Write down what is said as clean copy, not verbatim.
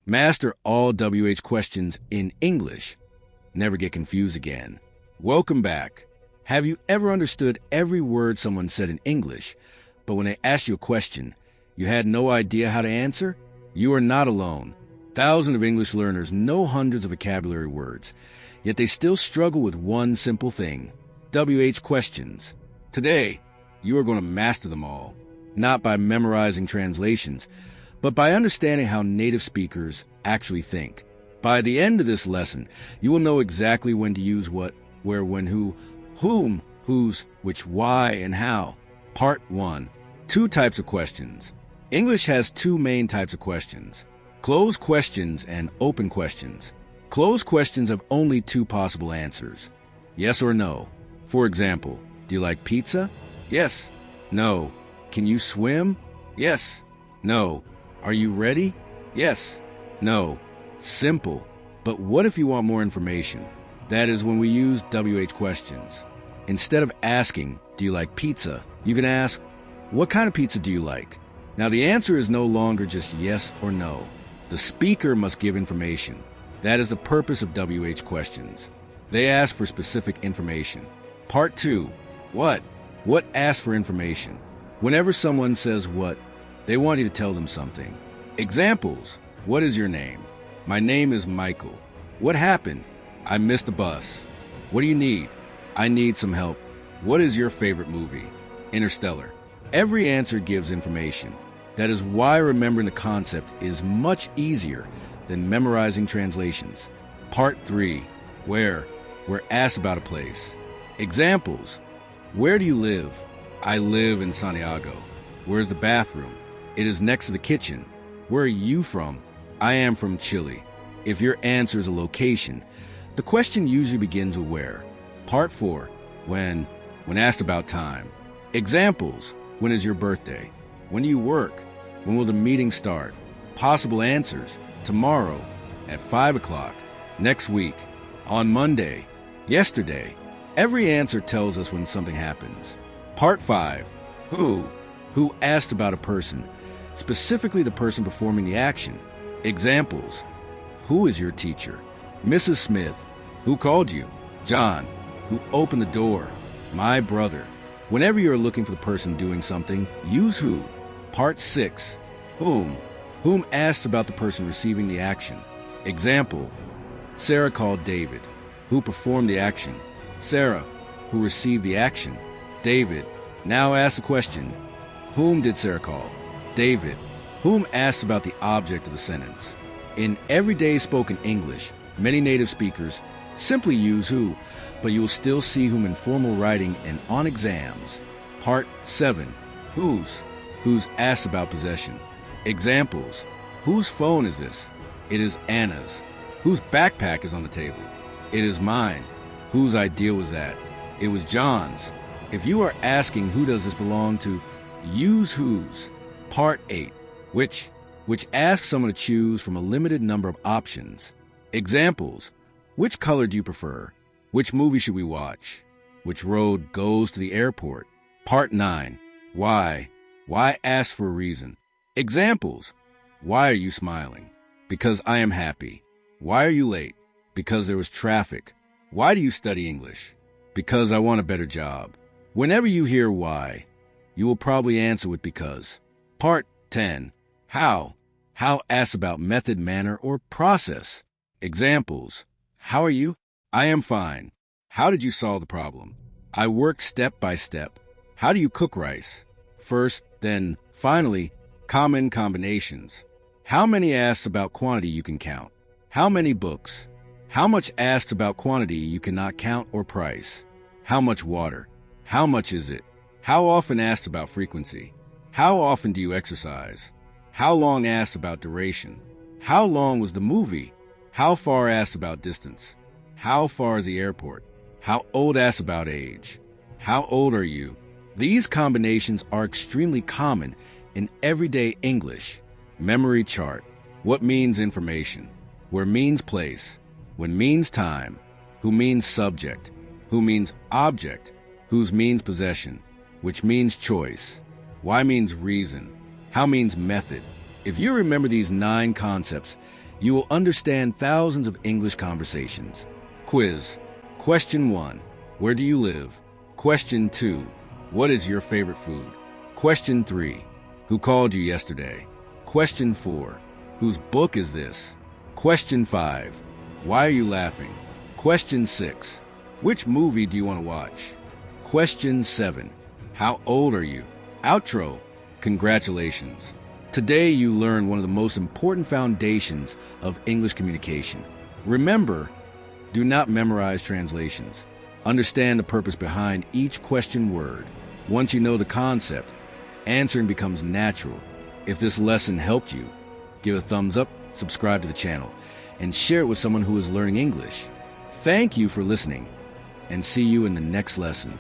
Master all WH questions in English. Never get confused again. Welcome back. Have you ever understood every word someone said in English, but when they asked you a question, you had no idea how to answer? You are not alone. Thousands of English learners know hundreds of vocabulary words, yet they still struggle with one simple thing: WH questions. Today, you are going to master them all, not by memorizing translations, but by understanding how native speakers actually think. By the end of this lesson, you will know exactly when to use what, where, when, who, whom, whose, which, why, and how. Part 1. 2 types of questions. English has 2 main types of questions: closed questions and open questions. Closed questions have only 2 possible answers: yes or no. For example, do you like pizza? Yes. No. Can you swim? Yes. No. Are you ready? Yes. No. Simple. But what if you want more information? That is when we use WH questions. Instead of asking, do you like pizza? You can ask, what kind of pizza do you like? Now the answer is no longer just yes or no. The speaker must give information. That is the purpose of WH questions. They ask for specific information. Part 2. What? What asks for information? Whenever someone says what, they want you to tell them something. Examples: what is your name? My name is Michael. What happened? I missed the bus. What do you need? I need some help. What is your favorite movie? Interstellar. Every answer gives information. That is why remembering the concept is much easier than memorizing translations. Part 3. Where? We're asked about a place. Examples: where do you live? I live in Santiago. Where's the bathroom? It is next to the kitchen. Where are you from? I am from Chile. If your answer is a location, the question usually begins with where. Part 4. When asked about time. Examples: when is your birthday? When do you work? When will the meeting start? Possible answers: tomorrow, at 5 o'clock, next week, on Monday, yesterday. Every answer tells us when something happens. Part 5. Who? Who asked about a person, specifically the person performing the action. Examples: who is your teacher? Mrs. Smith. Who called you? John. Who opened the door? My brother. Whenever you are looking for the person doing something, use who. Part 6. Whom? Whom asks about the person receiving the action. Example: Sarah called David. Who performed the action? Sarah. Who received the action? David. Now ask the question: whom did Sarah call? David. Whom asks about the object of the sentence. In everyday spoken English, many native speakers simply use who, but you will still see whom in formal writing and on exams. Part 7. Whose? Whose asks about possession. Examples: whose phone is this? It is Anna's. Whose backpack is on the table? It is mine. Whose idea was that? It was John's. If you are asking who does this belong to, use whose. Part 8. Which asks someone to choose from a limited number of options. Examples: which color do you prefer? Which movie should we watch? Which road goes to the airport? Part 9. Why? Why asks for a reason. Examples: why are you smiling? Because I am happy. Why are you late? Because there was traffic. Why do you study English? Because I want a better job. Whenever you hear why, you will probably answer with because. Part 10. How? How asks about method, manner, or process. Examples: how are you? I am fine. How did you solve the problem? I worked step by step. How do you cook rice? First, then, finally. Common combinations. How many asks about quantity you can count. How many books? How much asks about quantity you cannot count or price. How much water? How much is it? How often asks about frequency. How often do you exercise? How long asks about duration. How long was the movie? How far asks about distance. How far is the airport? How old asks about age. How old are you? These combinations are extremely common in everyday English. Memory chart. What means information? Where means place. When means time. Who means subject. Who means object. Whose means possession. Which means choice. Why means reason. How means method. If you remember these 9 concepts, You will understand thousands of English conversations. Quiz. Question 1. Where do you live? Question 2. What is your favorite food? Question 3. Who called you yesterday? Question 4. Whose book is this? Question 5. Why are you laughing? Question 6. Which movie do you want to watch? Question 7. How old are you? Outro. Congratulations. Today you learned one of the most important foundations of English communication. Remember, do not memorize translations. Understand the purpose behind each question word. Once you know the concept, answering becomes natural. If this lesson helped you, give a thumbs up, subscribe to the channel, and share it with someone who is learning English. Thank you for listening, and see you in the next lesson.